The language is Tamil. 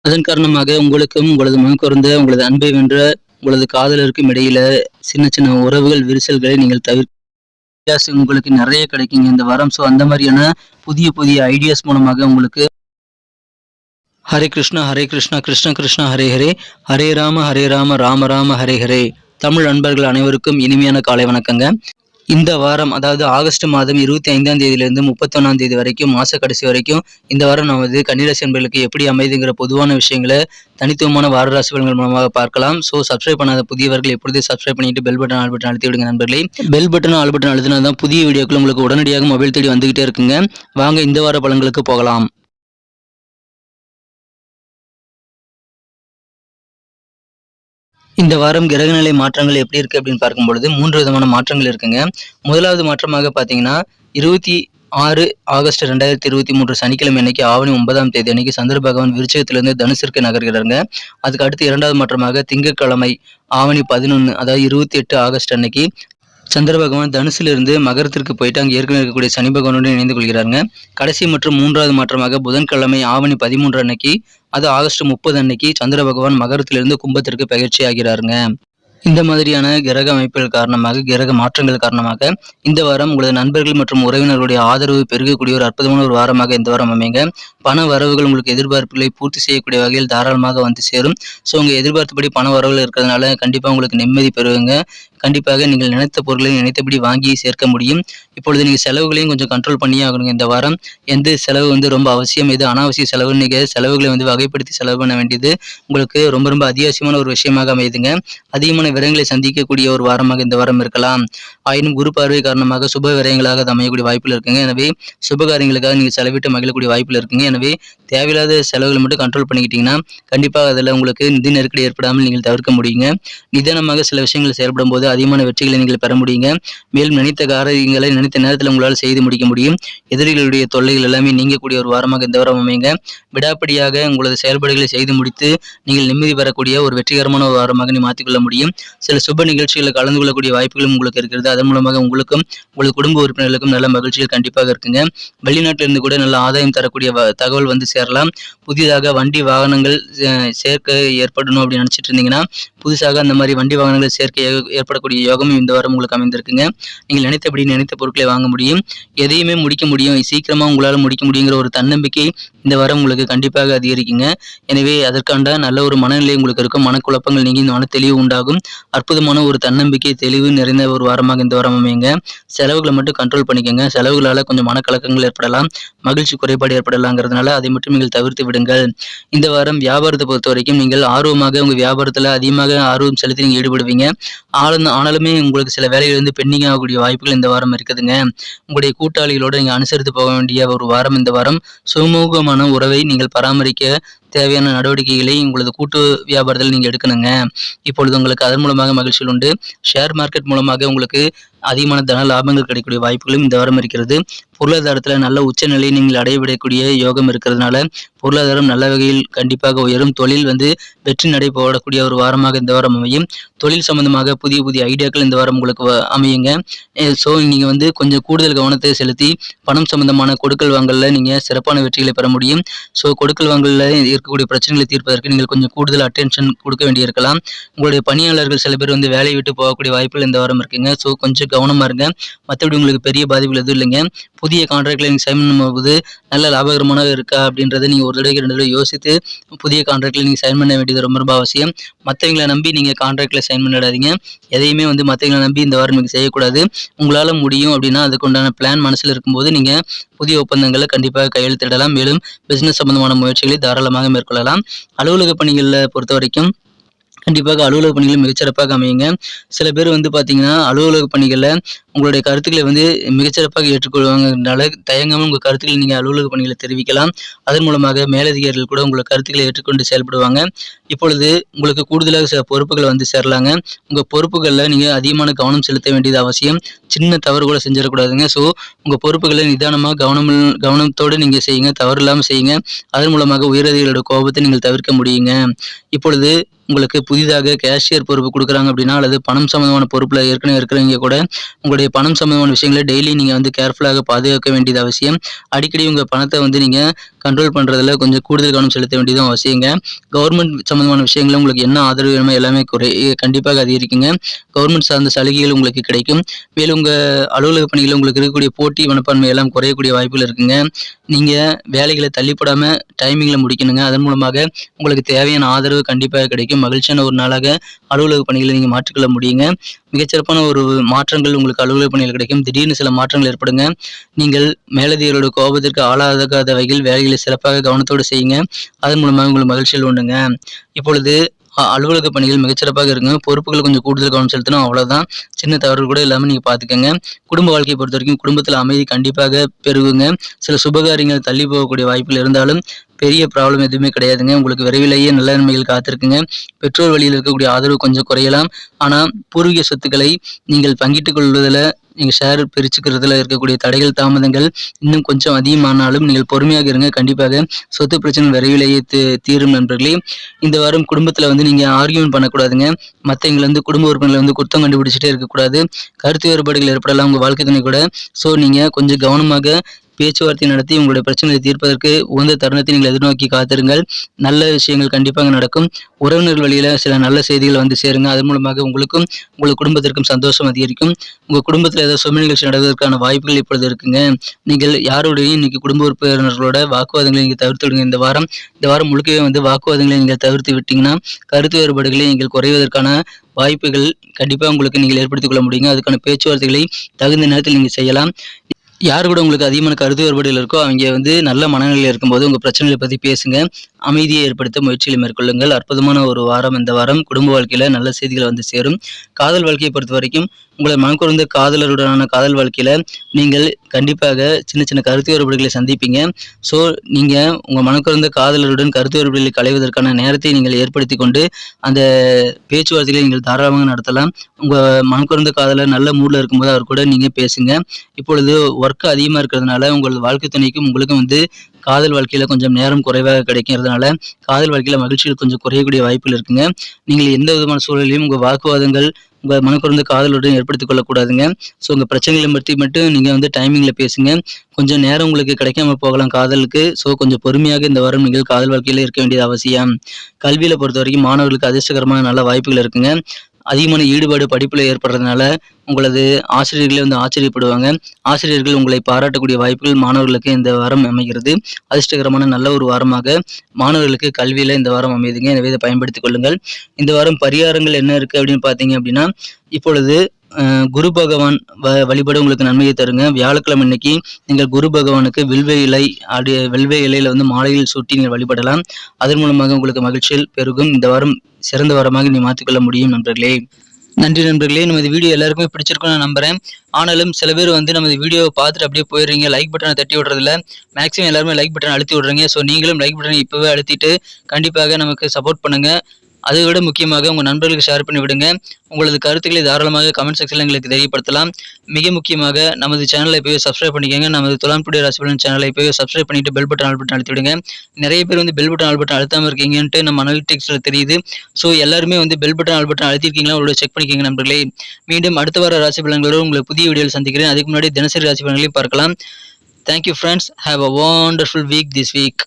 அதன் காரணமாக உங்களுக்கும் உங்களது மனக்குறந்த உங்களது அன்பை வென்ற உங்களது காதலருக்கும் இடையில சின்ன சின்ன உறவுகள் விரிசல்களை நீங்கள் தவிர்க்க உங்களுக்கு நிறைய கிடைக்குங்க இந்த வாரம். ஸோ அந்த மாதிரியான புதிய புதிய ஐடியாஸ் மூலமாக உங்களுக்கு ஹரே கிருஷ்ணா கிருஷ்ண கிருஷ்ணா ஹரே ஹரே, ஹரே ராம ராம ராம ஹரே ஹரே. தமிழ் நண்பர்கள் அனைவருக்கும் இனிமையான காலை வணக்கங்க. இந்த வாரம் அதாவது ஆகஸ்ட் மாதம் 25ஆம் தேதியிலிருந்து 31ஆம் தேதி வரைக்கும் மாச கடைசி வரைக்கும் இந்த வாரம் நமது கன்னிராசி நண்பர்களுக்கு எப்படி அமைதுங்கிற பொதுவான விஷயங்களை தனித்துவமான வார ராசி பலன்கள் மூலமாக பார்க்கலாம். ஸோ சப்ஸ்கிரைப் பண்ணாத புதியவர்கள் எப்பொழுதே சப்ஸ்கிரைப் பண்ணிட்டு பெல் பட்டன் ஆல் பட்டன் அழுத்தி விடுங்க நண்பர்களே. பெல் பட்டன் ஆல் பட்டன் அழுத்தினா தான் புதிய வீடியோக்கள் உங்களுக்கு உடனடியாக மொபைல் தேடி வந்துகிட்டே இருக்குங்க. வாங்க இந்த வார பலன்களுக்கு போகலாம். இந்த வாரம் கிரகநிலை மாற்றங்கள் எப்படி இருக்கு அப்படின்னு பார்க்கும்பொழுது 3 விதமான மாற்றங்கள் இருக்குங்க. முதலாவது மாற்றமாக பார்த்தீங்கன்னா 26 ஆகஸ்ட் 2023 சனிக்கிழமை அன்னைக்கு ஆவணி 9ஆம் தேதி அன்னைக்கு சந்திர பகவான் விருச்சிகத்திலிருந்து தனுசிற்கு நகர்கிறாருங்க. அதுக்கு அடுத்து இரண்டாவது மாற்றமாக திங்கட்கிழமை ஆவணி 11 அதாவது 28 ஆகஸ்ட் அன்னைக்கு சந்திர பகவான் தனுசிலிருந்து மகரத்திற்கு போயிட்டு அங்கே ஏற்கனவே இருக்கக்கூடிய சனி பகவானுடன் இணைந்து கொள்கிறாருங்க. கடைசி மற்றும் மூன்றாவது மாற்றமாக புதன்கிழமை ஆவணி 13 அன்னைக்கு அது ஆகஸ்ட் 30 அன்னைக்கு சந்திர பகவான் மகரத்திலிருந்து கும்பத்திற்கு பயிற்சி ஆகிறாருங்க. இந்த மாதிரியான கிரக அமைப்புகள் காரணமாக கிரக மாற்றங்கள் காரணமாக இந்த வாரம் உங்களது நண்பர்கள் மற்றும் உறவினர்களுடைய ஆதரவு பெருகக்கூடிய ஒரு அற்புதமான ஒரு வாரமாக இந்த வாரம் அமைங்க. பண வரவுகள் உங்களுக்கு எதிர்பார்ப்புகளை பூர்த்தி செய்யக்கூடிய வகையில் தாராளமாக வந்து சேரும். ஸோ உங்கள் எதிர்பார்த்தபடி பண வரவுகள் இருக்கிறதுனால கண்டிப்பாக உங்களுக்கு நிம்மதி பெறுவீங்க. கண்டிப்பாக நீங்கள் நினைத்த பொருட்களை நினைத்தபடி வாங்கி சேர்க்க முடியும். இப்பொழுது நீங்கள் செலவுகளையும் கொஞ்சம் கண்ட்ரோல் பண்ணியே ஆகணுங்க. இந்த வாரம் எந்த செலவு ரொம்ப அவசியம், எது அனாவசிய செலவுன்னு நீங்கள் செலவுகளை வகைப்படுத்தி செலவு பண்ண வேண்டியது உங்களுக்கு ரொம்ப அத்தியாவசியமான ஒரு விஷயமாக அமையுதுங்க. அதிகமான விரயங்களை சந்திக்கக்கூடிய ஒரு வாரமாக இந்த வாரம் இருக்கலாம். ஆயினும் குரு பார்வை காரணமாக சுப விரயங்களாக அது அமையக்கூடிய வாய்ப்புகள் இருக்குங்க. எனவே சுபகாரியங்களுக்காக நீங்கள் செலவிட்டு மகிழக்கூடிய வாய்ப்புகள் இருக்குங்க. எனவே தேவையில்லாத செலவுகளை மட்டும் கண்ட்ரோல் பண்ணிக்கிட்டீங்கன்னா கண்டிப்பாக அதில் உங்களுக்கு நிதி நெருக்கடி ஏற்படாமல் நீங்கள் தவிர்க்க முடியுங்க. நிதானமாக சில விஷயங்கள் செயல்படும் போது அதிகமான வெற்றிகளை நீங்கள் பெற முடியுங்க. மேலும் நினைத்த காரியங்களை நினைத்த நேரத்தில் உங்களால் செய்து முடிக்க முடியும். எதிரிகளுடைய தொல்லைகள் எல்லாமே நீங்கக்கூடிய ஒரு வாரமாக இந்த வாரம் அமைங்க. விடாப்படியாக உங்களது செயல்பாடுகளை செய்து முடித்து நீங்கள் நிம்மதி பெறக்கூடிய ஒரு வெற்றிகரமான ஒரு வாரமாக நீ மாற்றிக்கொள்ள முடியும். சில சுப நிகழ்ச்சிகளில் கலந்து கொள்ளக்கூடிய வாய்ப்புகளும் உங்களுக்கு இருக்கிறது. அதன் மூலமாக உங்களுக்கும் உங்களது குடும்ப உறுப்பினர்களுக்கும் நல்ல மகிழ்ச்சிகள் கண்டிப்பாக இருக்குங்க. வெளிநாட்டிலிருந்து கூட நல்ல ஆதாயம் தரக்கூடிய தகவல் வந்து சேரலாம். புதிதாக வண்டி வாகனங்கள் சேர்க்கை ஏற்படணும் அப்படின்னு நினைச்சிட்டு இருந்தீங்கன்னா புதுசாக அந்த மாதிரி வண்டி வாகனங்கள் சேர்க்கை ஏற்படக்கூடிய யோகமும் இந்த வாரம் உங்களுக்கு அமைந்திருக்குங்க. நீங்கள் நினைத்தபடி நினைத்த பொருட்களை வாங்க முடியும், எதையுமே முடிக்க முடியும், சீக்கிரமா உங்களால் முடிக்க முடியுங்கிற ஒரு தன்னம்பிக்கை இந்த வாரம் உங்களுக்கு கண்டிப்பாக அதிகரிக்குங்க. எனவே அதற்கான நல்ல ஒரு மனநிலை உங்களுக்கு இருக்கும். மனக்குழப்பங்கள் நீங்கி மன தெளிவு உண்டாகும். அற்புதமான ஒரு தன்னம்பிக்கை தெளிவு நிறைந்த ஒரு வாரமாக இந்த வாரம் அமையுங்க. செலவுகளை மட்டும் கண்ட்ரோல் பண்ணிக்கோங்க. செலவுகளால் கொஞ்சம் மனக்கலக்கங்கள் ஏற்படலாம், மகிழ்ச்சி குறைபாடு ஏற்படலாங்கிறதுனால அதை மட்டும் நீங்கள் தவிர்த்து விடுங்கள். இந்த வாரம் வியாபாரத்தை பொறுத்த வரைக்கும் நீங்கள் ஆர்வமாக உங்கள் வியாபாரத்தில் அதிகமாக ஆர்வம் செலுத்தி நீங்கள் ஈடுபடுவீங்க. ஆனாலுமே உங்களுக்கு சில வேலைகள் வந்து பெண்டிங் ஆகக்கூடிய வாய்ப்புகள் இந்த வாரம் இருக்குதுங்க. உங்களுடைய கூட்டாளிகளோடு நீங்கள் அனுசரித்து போக வேண்டிய ஒரு வாரம் இந்த வாரம். சுமூகமான உறவை நீங்கள் பராமரிக்க தேவையான நடவடிக்கைகளை உங்களது கூட்டு வியாபாரத்தில் நீங்கள் எடுக்கணுங்க. இப்பொழுது உங்களுக்கு அதன் மூலமாக மகிழ்ச்சிகள் உண்டு. ஷேர் மார்க்கெட் மூலமாக உங்களுக்கு அதிகமான தன லாபங்கள் கிடைக்கக்கூடிய வாய்ப்புகளும் இந்த வாரம் இருக்கிறது. பொருளாதாரத்தில் நல்ல உச்சநிலையை நீங்கள் அடையவிடக்கூடிய யோகம் இருக்கிறதுனால பொருளாதாரம் நல்ல வகையில் கண்டிப்பாக உயரும். தொழில் வந்து வெற்றி நடை போடக்கூடிய ஒரு வாரமாக இந்த வாரம் அமையும். தொழில் சம்பந்தமாக புதிய புதிய ஐடியாக்கள் இந்த வாரம் உங்களுக்கு அமையுங்க. ஸோ நீங்கள் வந்து கொஞ்சம் கூடுதல் கவனத்தை செலுத்தி பணம் சம்பந்தமான கொடுக்கல் வாங்கலில் நீங்கள் சிறப்பான வெற்றிகளை பெற முடியும். ஸோ கொடுக்கல் வாங்கலில் இருக்கக்கூடிய பிரச்சனைகளை தீர்ப்பதற்கு நீங்கள் கொஞ்சம் கூடுதல் அட்டென்ஷன் கொடுக்க வேண்டியிருக்கலாம். உங்களுடைய பணியாளர்கள் சில பேர் வந்து வேலையை விட்டு போகக்கூடிய வாய்ப்புகள் இந்த வாரம் இருக்குங்க. ஸோ கொஞ்சம் கவனமாக இருங்க. மற்றபடி உங்களுக்கு பெரிய பாதிப்புகள் எதுவும் இல்லைங்க. புதிய கான்ட்ராக்டில் நீங்கள் சைன் பண்ணும்போது நல்ல லாபகரமான இருக்கா அப்படின்றத நீங்கள் ஒரு தடவைக்கு 2 தடவை யோசித்து புதிய கான்ட்ராக்டில் நீங்கள் சைன் பண்ண வேண்டியது ரொம்ப அவசியம். மற்றவங்களை நம்பி நீங்கள் கான்ட்ராக்டில் சைன் பண்ணிடாதீங்க. எதையுமே வந்து மற்றவங்களை நம்பி இந்த வாரம் நீங்கள் செய்யக்கூடாது. உங்களால் முடியும் அப்படின்னா அதுக்கு உண்டான பிளான் மனசில் இருக்கும்போது நீங்கள் புதிய ஒப்பந்தங்களை கண்டிப்பாக கையெழுத்திடலாம். மேலும் பிஸ்னஸ் சம்பந்தமான முயற்சிகளை தாராளமாக மேற்கொள்ளலாம். அலுவலக பணிகளை பொறுத்த வரைக்கும் கண்டிப்பாக அலுவலக பணிகள் மிகச்சிறப்பாக அமையுங்க. சில பேர் வந்து பார்த்தீங்கன்னா அலுவலக பணிகளில் உங்களுடைய கருத்துக்களை வந்து மிகச்சிறப்பாக ஏற்றுக்கொள்வாங்கனால தயங்காமல் உங்கள் கருத்துக்களை நீங்கள் அலுவலக பணிகளை தெரிவிக்கலாம். அதன் மூலமாக மேலதிகாரிகள் கூட உங்கள் கருத்துக்களை ஏற்றுக்கொண்டு செயல்படுவாங்க. இப்பொழுது உங்களுக்கு கூடுதலாக சில பொறுப்புகள் வந்து சேரலாங்க. உங்கள் பொறுப்புகளில் நீங்கள் அதிகமான கவனம் செலுத்த வேண்டியது அவசியம். சின்ன தவறு கூட செஞ்சிடக்கூடாதுங்க. ஸோ உங்கள் பொறுப்புகளை நிதானமாக கவனத்தோடு நீங்கள் செய்யுங்க, தவறு இல்லாமல் செய்யுங்க. அதன் மூலமாக உயரதிகளோட கோபத்தை நீங்கள் தவிர்க்க முடியுங்க. இப்பொழுது உங்களுக்கு புதிதாக கேஷியர் பொறுப்பு கொடுக்குறாங்க அப்படின்னா அல்லது பணம் சம்பந்தமான பொறுப்பில் ஏற்கனவே இருக்கிறவங்க கூட உங்களுடைய உங்களுடைய பணம் சம்பந்தமான விஷயங்களை டெய்லி நீங்கள் வந்து கேர்ஃபுல்லாக பாதுகாக்க வேண்டியது அவசியம். அடிக்கடி உங்கள் பணத்தை வந்து நீங்கள் கண்ட்ரோல் பண்ணுறதுல கொஞ்சம் கூடுதல் கவனம் செலுத்த வேண்டியதும் அவசியங்க. கவர்மெண்ட் சம்மந்தமான விஷயங்கள் உங்களுக்கு என்ன ஆதரவு வேணுமோ எல்லாமே கண்டிப்பாக அதிகரிக்குங்க. கவர்மெண்ட் சார்ந்த சலுகைகள் உங்களுக்கு கிடைக்கும். மேலும் உங்கள் அலுவலக பணிகளில் உங்களுக்கு இருக்கக்கூடிய போட்டி மனப்பான்மை எல்லாம் குறையக்கூடிய வாய்ப்புகள் இருக்குங்க. நீங்கள் வேலைகளை தள்ளிப்படாமல் டைமிங்கில் முடிக்கணுங்க. அதன் மூலமாக உங்களுக்கு தேவையான ஆதரவு கண்டிப்பாக கிடைக்கும். மகிழ்ச்சியான ஒரு நாளாக அலுவலக பணிகளை நீங்கள் மாற்றிக்கொள்ள முடியுங்க. மிகச்சிறப்பான ஒரு மாற்றங்கள் உங்களுக்கு அலுவலக பணிகள் கிடைக்கும். திடீர்னு சில மாற்றங்கள் ஏற்படுங்க. நீங்கள் மேலதிகாரிகளோட கோபத்திற்கு ஆளாகாத வகையில் வேலைகளை சிறப்பாக கவனத்தோடு செய்யுங்க. அதன் மூலமாக உங்களுக்கு மகிழ்ச்சியில் உண்டுங்க. இப்பொழுது அலுவலக பணிகள் மிகச்சிறப்பாக இருக்குங்க. பொறுப்புகள் கொஞ்சம் கூடுதல் கவனம் செலுத்தணும், அவ்வளோதான். சின்ன தவறுகள் கூட இல்லாமல் நீங்கள் பார்த்துக்கங்க. குடும்ப வாழ்க்கையை பொறுத்த வரைக்கும் குடும்பத்தில் அமைதி கண்டிப்பாக பெருகுங்க. சில சுபகாரியங்கள் தள்ளி போகக்கூடிய வாய்ப்புகள் இருந்தாலும் பெரிய ப்ராப்ளம் எதுவுமே கிடையாதுங்க. உங்களுக்கு விரைவிலேயே நல்ல நன்மைகள் காத்திருக்குங்க. பெற்றோர் வழியில் இருக்கக்கூடிய ஆதரவு கொஞ்சம் குறையலாம். ஆனால் பூர்வீக சொத்துக்களை நீங்கள் பங்கிட்டுக் கொள்வதில் நீங்கள் ஷேர் பிரிச்சுக்கிறதுல இருக்கக்கூடிய தடைகள் தாமதங்கள் இன்னும் கொஞ்சம் அதிகமானாலும் நீங்கள் பொறுமையாக இருங்க. கண்டிப்பாக சொத்து பிரச்சனை விரைவிலேயே தீரும் நண்பர்களே. இந்த வாரம் குடும்பத்தில் வந்து நீங்கள் ஆர்கியூமெண்ட் பண்ணக்கூடாதுங்க. மற்றவங்களை வந்து குடும்ப உறுப்பினர்களை வந்து குற்றம் கண்டுபிடிச்சிட்டே இருக்கக்கூடாது. கருத்து வேறுபாடுகள் ஏற்படலாம் உங்கள் வாழ்க்கை துணை கூட. ஸோ நீங்கள் கொஞ்சம் கவனமாக பேச்சுவார்த்தை நடத்தி உங்களுடைய பிரச்சனையை தீர்ப்பதற்கு உகந்த தருணத்தை நீங்கள் எதிர்நோக்கி காத்திருங்கள். நல்ல விஷயங்கள் கண்டிப்பாக நடக்கும். உறவினர்கள் வழியில் சில நல்ல செய்திகள் வந்து சேருங்க. அதன் மூலமாக உங்களுக்கும் உங்கள் குடும்பத்திற்கும் சந்தோஷம் அதிகரிக்கும். உங்கள் குடும்பத்தில் ஏதாவது சும நிகழ்ச்சி நடவதற்கான வாய்ப்புகள் இப்பொழுது இருக்குங்க. நீங்கள் யாரோடையும் இன்னைக்கு குடும்ப உறுப்பினர்களோட வாக்குவாதங்களை நீங்கள் தவிர்த்து விடுங்க. இந்த வாரம் முழுக்கவே வந்து வாக்குவாதங்களை நீங்கள் தவிர்த்து விட்டீங்கன்னா கருத்து வேறுபாடுகளை நீங்கள் குறைவதற்கான வாய்ப்புகள் கண்டிப்பாக உங்களுக்கு நீங்கள் ஏற்படுத்திக் கொள்ள முடியுங்க. அதுக்கான பேச்சுவார்த்தைகளை தகுந்த நேரத்தில் நீங்கள் செய்யலாம். யார் கூட உங்களுக்கு அதிகமான கருத்து வேறுபாடுகள் இருக்கோ அவங்க வந்து நல்ல மனநிலையில் இருக்கும்போது உங்கள் பிரச்சனைகளை பற்றி பேசுங்க. அமைதியை ஏற்படுத்த முயற்சிகளை மேற்கொள்ளுங்கள். அற்புதமான ஒரு வாரம் இந்த வாரம். குடும்ப வாழ்க்கையில் நல்ல செய்திகள் வந்து சேரும். காதல் வாழ்க்கையை பொறுத்த வரைக்கும் உங்களை மனக்குறந்த காதலருடனான காதல் வாழ்க்கையில் நீங்கள் கண்டிப்பாக சின்ன சின்ன கருத்து வேறுபாடுகளை சந்திப்பீங்க. ஸோ நீங்கள் உங்கள் மனக்குறந்த காதலருடன் கருத்து வேறுபாடுகளை களைவதற்கான நேரத்தை நீங்கள் ஏற்படுத்தி கொண்டு அந்த பேச்சுவார்த்தைகளை நீங்கள் தாராளமாக நடத்தலாம். உங்கள் மனக்குறந்த காதலர் நல்ல மூடில் இருக்கும்போது அவர் கூட நீங்கள் பேசுங்க. இப்பொழுது ஒர்க் அதிகமாக இருக்கிறதுனால உங்களது வாழ்க்கை துணைக்கும் உங்களுக்கும் வந்து காதல் வாழ்க்கையில் கொஞ்சம் நேரம் குறைவாக கிடைக்கிறதுனால காதல் வாழ்க்கையில் மகிழ்ச்சிகள் கொஞ்சம் குறையக்கூடிய வாய்ப்புகள் இருக்குங்க. நீங்கள் எந்த விதமான சூழலையும் உங்கள் வாக்குவாதங்கள் உங்கள் மனக்குறந்த காதலுடன் ஏற்படுத்திக் கொள்ளக்கூடாதுங்க. ஸோ உங்கள் பிரச்சனைகளை பற்றி மட்டும் நீங்கள் வந்து டைமிங்கில் பேசுங்க. கொஞ்சம் நேரம் உங்களுக்கு கிடைக்காம போகலாம் காதலுக்கு. ஸோ கொஞ்சம் பொறுமையாக இந்த வாரம் நீங்கள் காதல் வாழ்க்கையில் இருக்க வேண்டியது அவசியம். கல்வியில் பொறுத்த வரைக்கும் மாணவர்களுக்கு அதிர்ஷ்டகரமான நல்ல வாய்ப்புகள் இருக்குங்க. அதிகமான ஈடுபாடு படிப்பில் ஏற்படுறதுனால உங்களது ஆசிரியர்களே வந்து ஆச்சரியப்படுவாங்க. ஆசிரியர்கள் உங்களை பாராட்டக்கூடிய வாய்ப்புகள் மாணவர்களுக்கு இந்த வாரம் அமைகிறது. அதிர்ஷ்டகரமான நல்ல ஒரு வாரமாக மாணவர்களுக்கு கல்வியில் இந்த வாரம் அமையுதுங்க. எனவே இதை பயன்படுத்திக் கொள்ளுங்கள். இந்த வாரம் பரிகாரங்கள் என்ன இருக்குது அப்படின்னு பார்த்தீங்க அப்படின்னா, இப்பொழுது குரு பகவான் வழிபாடு உங்களுக்கு நன்மையை தருங்க. வியாழக்கிழமை இன்னைக்கு நீங்கள் குரு பகவானுக்கு வெல்வை இலையில வந்து மாலையில் சூட்டி நீங்கள் வழிபடலாம். அதன் மூலமாக உங்களுக்கு மகிழ்ச்சியில் பெருகும். இந்த வாரம் சிறந்த வாரமாக நீ மாற்றிக்கொள்ள முடியும் நண்பர்களே. நன்றி நண்பர்களே. நமது வீடியோ எல்லாருக்குமே பிடிச்சிருக்கும்னு நான் நம்புறேன். ஆனாலும் சில பேர் வந்து நமது வீடியோவை பார்த்துட்டு அப்படியே போயிடுறீங்க. லைக் பட்டனை தட்டி விடுறதில்ல. மேக்ஸிமம் எல்லாருமே லைக் பட்டனை அழுத்தி விடுறீங்க. ஸோ நீங்களும் லைக் பட்டனை இப்போவே அழுத்திட்டு கண்டிப்பாக நமக்கு சப்போர்ட் பண்ணுங்க. அதை விட முக்கியமாக உங்கள் நண்பர்களுக்கு ஷேர் பண்ணி விடுங்க. உங்களது கருத்துக்களை தாராளமாக கமெண்ட் செக்ஷனில் எங்களுக்கு தெரியப்படுத்தலாம். மிக முக்கியமாக நமது சேனலை போய் சப்ஸ்கிரைப் பண்ணிக்கோங்க. நமது துலாம் டுடே ராசி பலன் சேனலை போய் சப்ஸ்கிரைப் பண்ணிட்டு பெல் பட்டன் ஆல் பட்டன் அழுத்தி விடுங்க. நிறைய பேர் வந்து பெல் பட்டன் ஆல் பட்டன் அழுத்தாமல் இருக்கீங்கன்ட்டு நம்ம அனலிட்டிக்ஸில் தெரியுது. ஸோ எல்லாருமே வந்து பெல் பட்டன் ஆல் பட்டன் அழுத்திருக்கீங்களா உங்களோட செக் பண்ணிக்கோங்க நண்பர்களே. மீண்டும் அடுத்த வார ராசி பலன்களோடு உங்களை புதிய வீடியோவில் சந்திக்கிறேன். அதுக்கு முன்னாடி தினசரி ராசி பலன்களையும் பார்க்கலாம். Thank you friends. Have a wonderful week this week.